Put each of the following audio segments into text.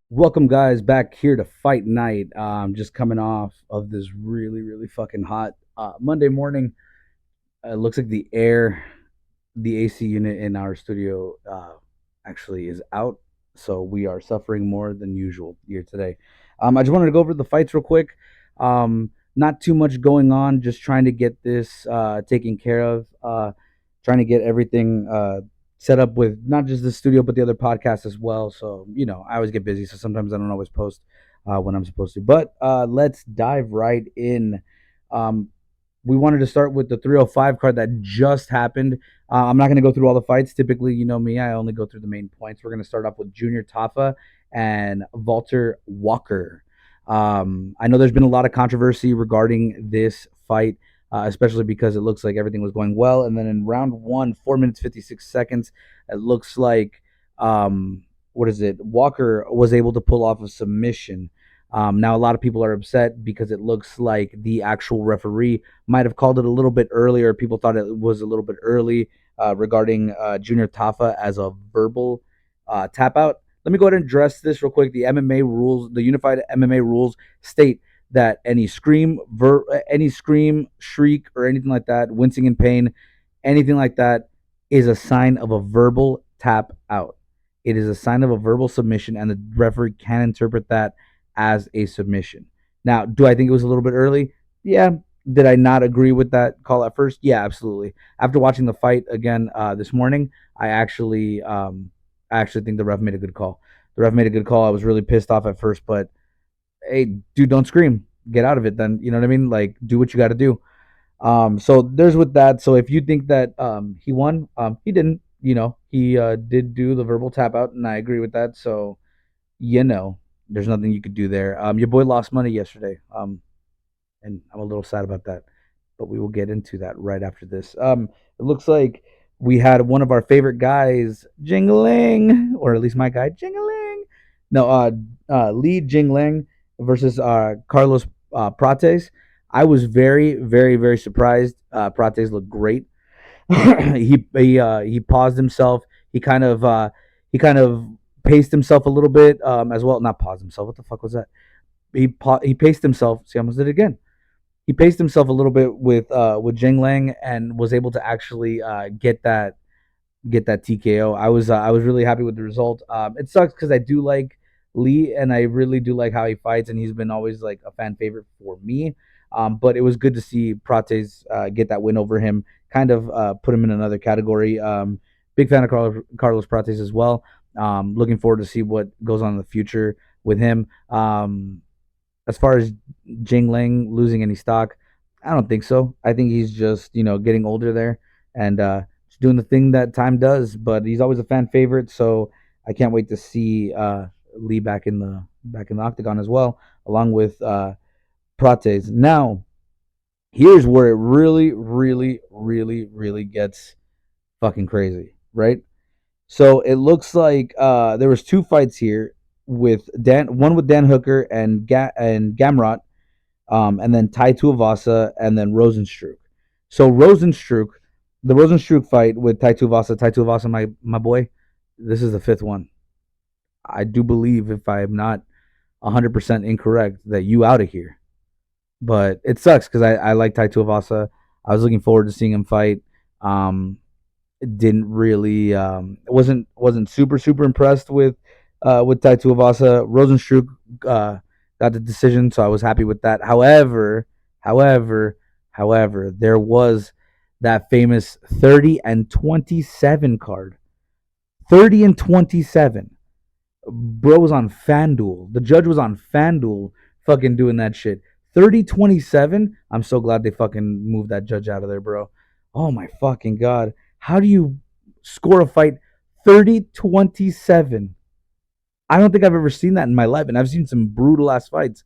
Welcome, guys, back here to Fight Night. Just coming off of this really fucking hot Monday morning. It looks like the AC unit in our studio actually is out, so we are suffering more than usual here today. I just wanted to go over the fights real quick. Not too much going on, just trying to get this taken care of, trying to get everything set up with not just the studio but the other podcasts as well. So I always get busy, so sometimes I don't always post when I'm supposed to. But let's dive right in. Um, we wanted to start with the 305 card that just happened. I'm not going to go through all the fights. Typically, you know me, I only go through the main points. We're going to start off with Junior Tafa and Walter Walker. I know there's been a lot of controversy regarding this fight, especially because it looks like everything was going well. And then in round one, 4 minutes, 56 seconds, it looks like, what is it? Walker was able to pull off a submission. Now, a lot of people are upset because it looks like the actual referee might have called it a little bit earlier. People thought it was a little bit early regarding Junior Tafa as a verbal tap out. Let me go ahead and address this real quick. The MMA rules, the unified MMA rules state that any scream, shriek, or anything like that, wincing in pain, anything like that, is a sign of a verbal tap out. It is a sign of a verbal submission, and the referee can interpret that as a submission. Now, do I think it was a little bit early? Yeah. Did I not agree with that call at first? Yeah, absolutely. After watching the fight again this morning, I actually think the ref made a good call. The ref made a good call. I was really pissed off at first, but hey, dude, don't scream. Get out of it then. You know what I mean? Like, do what you got to do. So there's with that. So if you think that he won, he didn't. He did do the verbal tap out, and I agree with that. So you know, there's nothing you could do there. Your boy lost money yesterday, and I'm a little sad about that. But we will get into that right after this. It looks like we had one of our favorite guys, Jingling, or at least my guy, Jingling. No, Li Jingling versus Carlos Prates. I was very surprised. Prates looked great. He paused himself. He kind of paced himself a little bit as well. Not paused himself. What the fuck was that? He paced himself. See, I almost did it again. He paced himself a little bit with Jing Lang and was able to actually get that TKO. I was really happy with the result. It sucks because I do like Lee and I really do like how he fights, and he's been always like a fan favorite for me. But it was good to see Prates get that win over him, kind of put him in another category. Big fan of Carlos Prates as well. Looking forward to see what goes on in the future with him. As far as Jing Lang losing any stock, I don't think so. I think he's just getting older there and just doing the thing that time does. But he's always a fan favorite, so I can't wait to see Lee back in the octagon as well, along with Prates. Now, here's where it really gets fucking crazy, right? So it looks like there was two fights here with one with Dan Hooker and Gamrot, and then Tai Tuivasa and then Rosenstruck. So the Rosenstruck fight with Tai Tuivasa, my boy, this is the fifth one. I do believe, if I'm not 100% incorrect, that you out of here. But it sucks because I like Tai Tuivasa. I was looking forward to seeing him fight. Um, didn't really wasn't super impressed with Tai Tuivasa. Rosenstruck got the decision, so I was happy with that. However, however, there was that famous 30 and 27 card. 30 and 27. Bro was on FanDuel. The judge was on FanDuel fucking doing that shit. 30-27. I'm so glad they fucking moved that judge out of there, bro. Oh my fucking god. How do you score a fight 30-27? I don't think I've ever seen that in my life, and I've seen some brutal ass fights.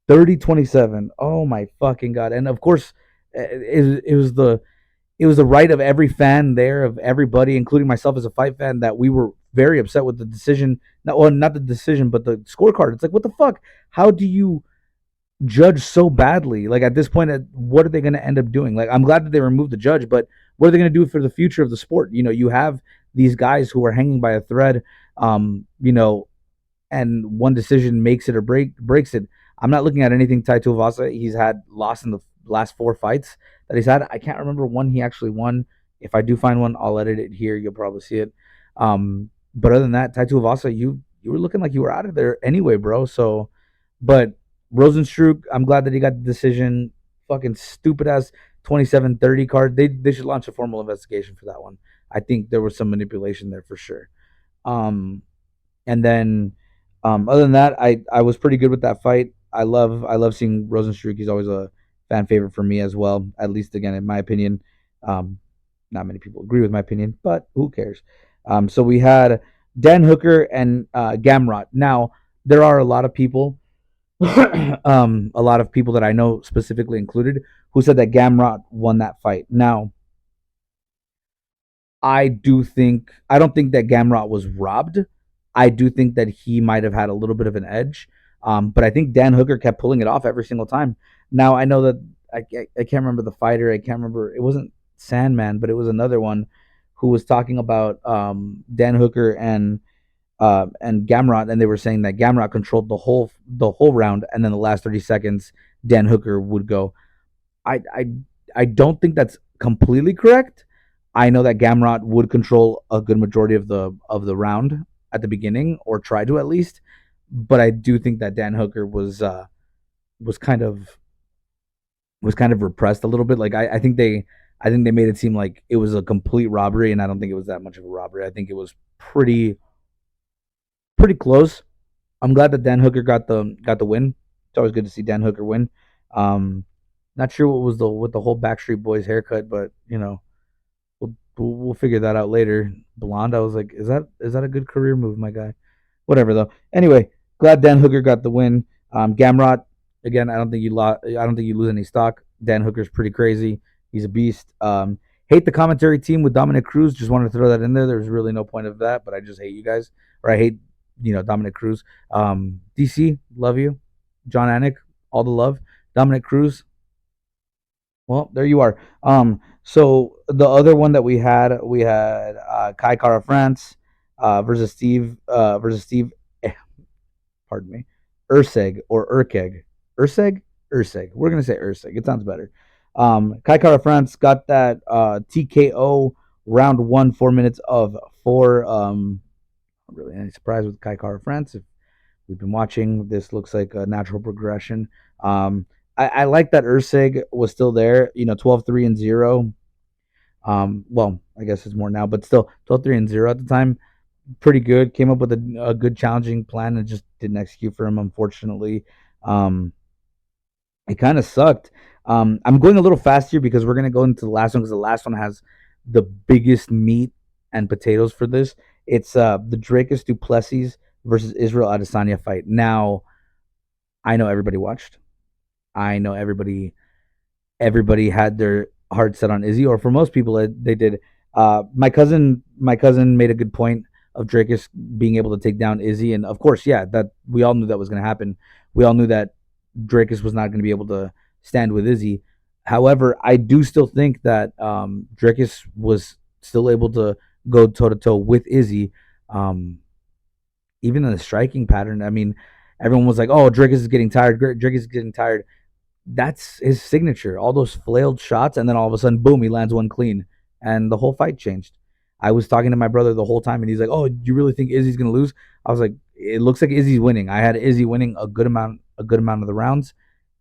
30-27. Oh my fucking god. And of course, it was it was the right of every fan there, of everybody, including myself as a fight fan, that we were very upset with the decision. Not, well, not the decision, but the scorecard. It's like, what the fuck? How do you judge so badly? Like, at this point, what are they going to end up doing? Like, I'm glad that they removed the judge, but what are they going to do for the future of the sport? You know, you have these guys who are hanging by a thread. You know, and one decision makes it or breaks it. I'm not looking at anything tied to Avasa. He's had lost in the last 4 fights that he's had. I can't remember one he actually won. If I do find one, I'll edit it here. You'll probably see it. But other than that, Taito Avasa, you were looking like you were out of there anyway, bro. So, but Rosenstruck, I'm glad that he got the decision. Fucking stupid ass 27-30 card. They should launch a formal investigation for that one. I think there was some manipulation there for sure. Um, and then, other than that, I was pretty good with that fight. I love seeing Rosenstruck. He's always a fan favorite for me as well. At least again, in my opinion. Um, Not many people agree with my opinion, but who cares? So we had Dan Hooker and Gamrot. Now there are a lot of people, a lot of people that I know specifically included, who said that Gamrot won that fight. Now I don't think that Gamrot was robbed. I do think that he might have had a little bit of an edge. But I think Dan Hooker kept pulling it off every single time. Now I know that I can't remember the fighter. I can't remember. It wasn't Sandman, but it was another one who was talking about Dan Hooker and Gamrot, and they were saying that Gamrot controlled the whole round, and then the last 30 seconds, Dan Hooker would go. I I I don't think that's completely correct. I know that Gamrot would control a good majority of the round at the beginning, or try to at least. But I do think that Dan Hooker was kind of was kind of repressed a little bit. Like I think they made it seem like it was a complete robbery, and I don't think it was that much of a robbery. I think it was pretty close. I'm glad that Dan Hooker got the win. It's always good to see Dan Hooker win. Um, Not sure what was the with the whole Backstreet Boys haircut, but we'll figure that out later. Blonde, I was like, is that a good career move, my guy? Whatever though. Anyway, glad Dan Hooker got the win. Gamrot, again, I don't think you lose any stock. Dan Hooker's pretty crazy. He's a beast. Hate the commentary team with Dominic Cruz. Just wanted to throw that in there. There's really no point of that, but I just hate you guys, or I hate Dominic Cruz. DC, love you. John Anik, all the love. Dominic Cruz, well, there you are. So the other one that we had Kai Kara France versus Steve, pardon me, Urseg or Urkeg, Urseg. We're gonna say Urseg. It sounds better. Kai Kara France got that TKO round one, 4 minutes of four. Not really any surprise with Kai Kara France. If we've been watching, this looks like a natural progression. Um, I like that Ursig was still there. 12-3-0. Well, I guess it's more now, but still 12-3-0 at the time. Pretty good. Came up with a good challenging plan and just didn't execute for him, unfortunately. Um, it kind of sucked. I'm going a little fast here because we're gonna go into the last one because the last one has the biggest meat and potatoes for this. It's the Dracus Duplessis versus Israel Adesanya fight. Now I know everybody watched. I know everybody had their heart set on Izzy, or for most people, they did. My cousin made a good point of Dracus being able to take down Izzy, and of course, yeah, that we all knew that was going to happen. We all knew that Dracus was not going to be able to stand with Izzy. However, I do still think that Dracus was still able to go toe to toe with Izzy, um, even in the striking pattern. I mean, everyone was like, "Oh, Dracus is getting tired. Dracus is getting tired." That's his signature. All those flailed shots, and then all of a sudden, boom, he lands one clean, and the whole fight changed. I was talking to my brother the whole time, and he's like, "Oh, you really think Izzy's gonna lose?" I was like, "It looks like Izzy's winning." I had Izzy winning a good amount of the rounds,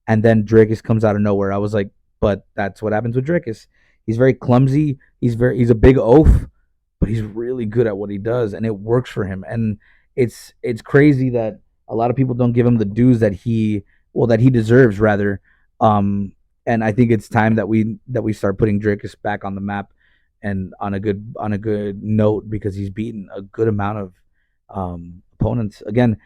and then Dracus comes out of nowhere. I was like, "But that's what happens with Dracus. He's very clumsy. He's a big oaf, but he's really good at what he does, and it works for him. And it's crazy that a lot of people don't give him the dues that he deserves rather. Um, and I think it's time that we start putting Dracus back on the map and on a good note because he's beaten a good amount of opponents. Again,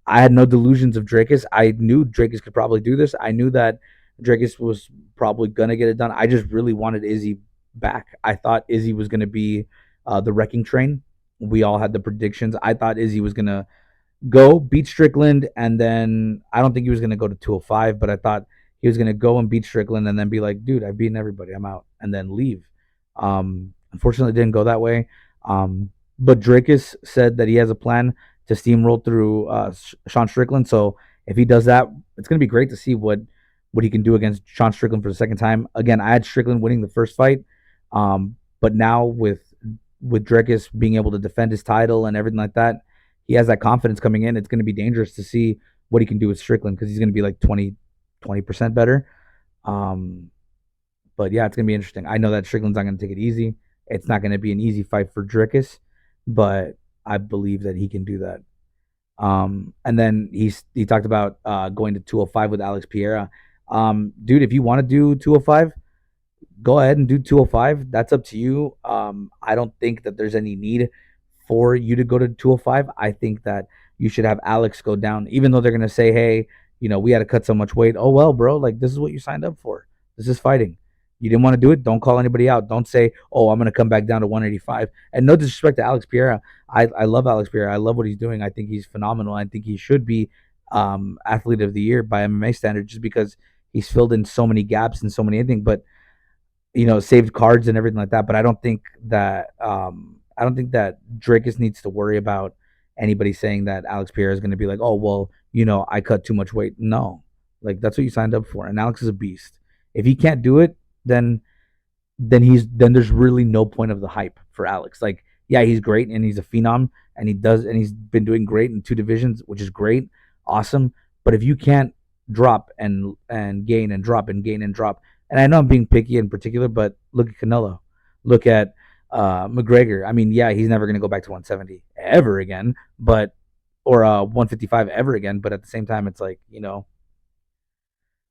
I had no delusions of Dracus. I knew Dracus could probably do this. I knew that Dracus was probably gonna get it done. I just really wanted Izzy back. I thought Izzy was going to be the wrecking train. We all had the predictions. I thought Izzy was going to go beat Strickland, and then I don't think he was going to go to 205, but I thought he was going to go and beat Strickland and then be like, dude, I've beaten everybody. I'm out. And then leave. Unfortunately, it didn't go that way. But Drakus said that he has a plan to steamroll through Sean Strickland. So if he does that, it's going to be great to see what he can do against Sean Strickland for the second time. Again, I had Strickland winning the first fight, but now with Drakus being able to defend his title and everything like that, he has that confidence coming in. It's going to be dangerous to see what he can do with Strickland because he's going to be like 20% better. Um, but yeah, it's going to be interesting. I know that Strickland's not going to take it easy. It's not going to be an easy fight for Drickus, but I believe that he can do that. And then he talked about going to 205 with Alex Pereira. Dude, if you want to do 205, go ahead and do 205. That's up to you. I don't think that there's any need for you to go to 205. I think that you should have Alex go down, even though they're going to say, hey, we had to cut so much weight. Oh, well, bro, like this is what you signed up for. This is fighting. You didn't want to do it. Don't call anybody out. Don't say, oh, I'm going to come back down to 185. And no disrespect to Alex Pereira. I love Alex Pereira. I love what he's doing. I think he's phenomenal. I think he should be athlete of the year by MMA standards just because he's filled in so many gaps and so many things. But saved cards and everything like that. But I don't think that Drakus needs to worry about anybody saying that Alex Pereira is going to be like, oh well, I cut too much weight. No, like that's what you signed up for, and Alex is a beast. If he can't do it, then there's really no point of the hype for Alex. Like, yeah, he's great and he's a phenom and he's been doing great in two divisions, which is great, awesome. But if you can't drop and gain and drop and gain and drop, and I know I'm being picky in particular, but look at Canelo, look at McGregor. I mean, yeah, he's never going to go back to 170 ever again, but or 155 ever again. But at the same time, it's like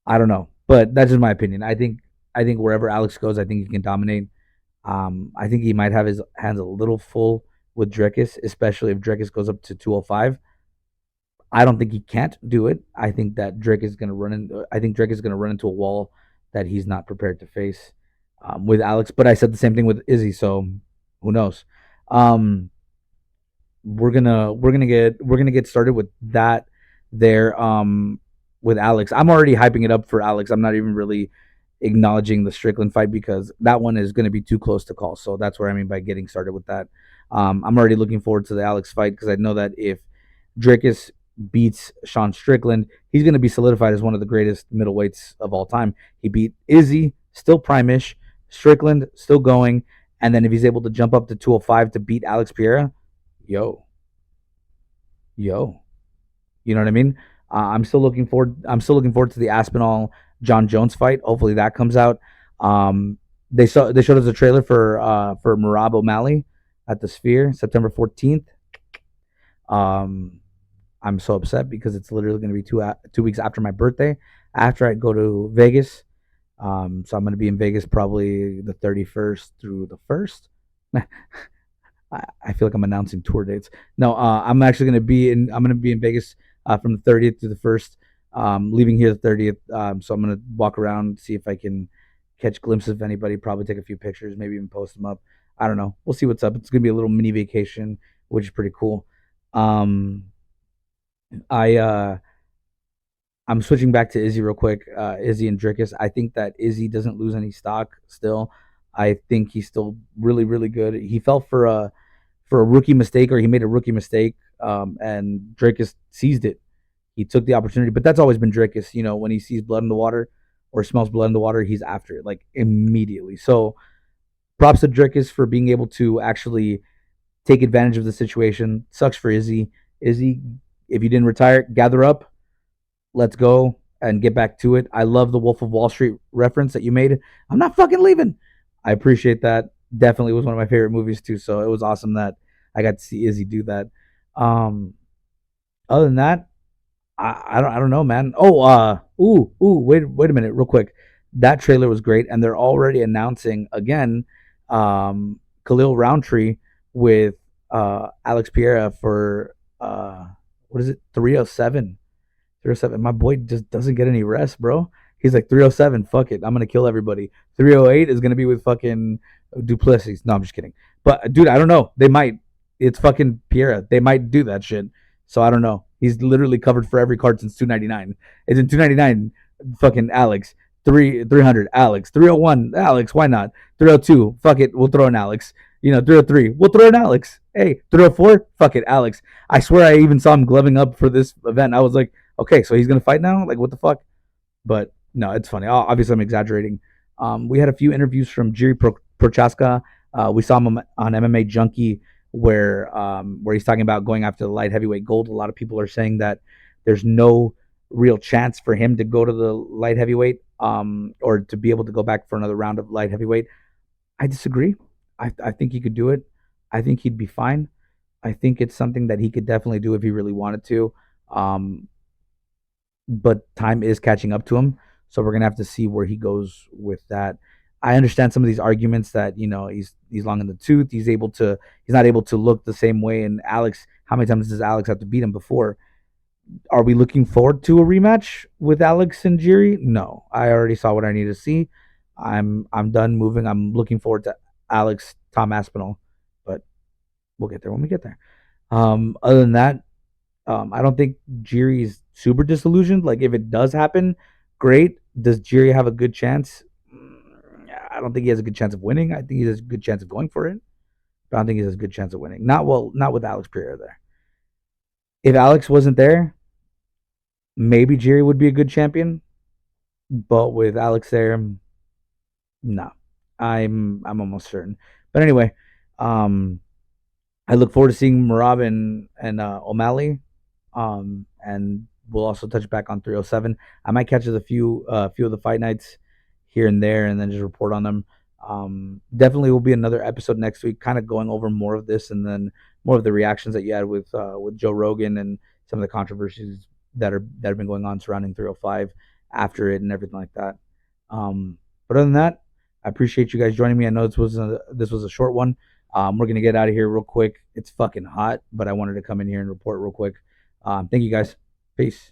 I don't know, but that's just my opinion. I think wherever Alex goes, I think he can dominate. I think he might have his hands a little full with Drekis, especially if Drekis goes up to 205. I don't think he can't do it. I think that Drake is going to run in. I think Drake is going to run into a wall that he's not prepared to face with Alex. But I said the same thing with Izzy, so who knows? Um, we're gonna get started with that there with Alex. I'm already hyping it up for Alex. I'm not even really acknowledging the Strickland fight because that one is going to be too close to call. So that's what I mean by getting started with that. I'm already looking forward to the Alex fight because I know that if Dricus beats Sean Strickland, he's going to be solidified as one of the greatest middleweights of all time. He beat Izzy, still prime-ish, Strickland, still going, and then if he's able to jump up to 205 to beat Alex Pereira, yo, yo, you know what I mean? I'm still looking forward. I'm still looking forward to the Aspinall John Jones fight. Hopefully that comes out. Um, they showed us a trailer for Marab O'Malley at the Sphere September 14th. Um, I'm so upset because it's literally going to be 2 weeks after my birthday. After I go to Vegas, so I'm going to be in Vegas probably the 31st through the first. I feel like I'm announcing tour dates. No, I'm actually going to be in. I'm going to be in Vegas from the 30th to the first. Leaving here the 30th. So I'm going to walk around, see if I can catch glimpses of anybody. Probably take a few pictures, maybe even post them up. I don't know. We'll see what's up. It's going to be a little mini vacation, which is pretty cool. Um, I I'm switching back to Izzy real quick. Izzy and Drickus. I think that Izzy doesn't lose any stock still. I think he's still really, really good. He fell for a rookie mistake, or he made a rookie mistake, and Drickus seized it. He took the opportunity, but that's always been Drickus. When he sees blood in the water or smells blood in the water, he's after it like immediately. So props to Drickus for being able to actually take advantage of the situation. Sucks for Izzy. Izzy, if you didn't retire, gather up, let's go and get back to it. I love the Wolf of Wall Street reference that you made. I'm not fucking leaving. I appreciate that. Definitely was one of my favorite movies too. So it was awesome that I got to see Izzy do that. Um, other than that, I don't know, man. Oh, wait a minute, real quick. That trailer was great, and they're already announcing again, Khalil Roundtree with Alex Pereira for what is it, 307. 307. My boy just doesn't get any rest, bro. He's like 307. Fuck it, I'm gonna kill everybody. 308 is gonna be with fucking Duplessis. No, I'm just kidding. But dude, I don't know. They might. It's fucking Piera. They might do that shit. So I don't know. He's literally covered for every card since 299. It's in 299. Fucking Alex. 300 Alex. 301 Alex. Why not? 302. Fuck it. We'll throw an Alex. 303. We'll throw an Alex. Hey, 304. Fuck it, Alex. I swear I even saw him gloving up for this event. I was like, okay, so he's gonna fight now. Like, what the fuck? But no, it's funny. Obviously, I'm exaggerating. We had a few interviews from Jiri Prochaska. We saw him on MMA Junkie, where he's talking about going after the light heavyweight gold. A lot of people are saying that there's no real chance for him to go to the light heavyweight, or to be able to go back for another round of light heavyweight. I disagree. I think he could do it. I think he'd be fine. I think it's something that he could definitely do if he really wanted to. Um, but time is catching up to him. So we're gonna have to see where he goes with that. I understand some of these arguments that he's long in the tooth. He's not able to look the same way. And Alex, how many times does Alex have to beat him before? Are we looking forward to a rematch with Alex and Jiri? No, I already saw what I need to see. I'm done moving. I'm looking forward to Alex Tom Aspinall, but we'll get there when we get there. Other than that, I don't think Jiri's super disillusioned. Like, if it does happen, great. Does Jiri have a good chance? I don't think he has a good chance of winning. I think he has a good chance of going for it, but I don't think he has a good chance of winning. Not with Alex Pereira there. If Alex wasn't there, maybe Jiri would be a good champion, but with Alex there, no. I'm almost certain. But anyway, um, I look forward to seeing Marab and O'Malley. And we'll also touch back on 307. I might catch a few of the fight nights here and there, and then just report on them. Definitely will be another episode next week, kind of going over more of this, and then more of the reactions that you had with Joe Rogan and some of the controversies that have been going on surrounding 305 after it and everything like that. But other than that, I appreciate you guys joining me. I know this was a short one. We're gonna get out of here real quick. It's fucking hot, but I wanted to come in here and report real quick. Thank you guys. Peace.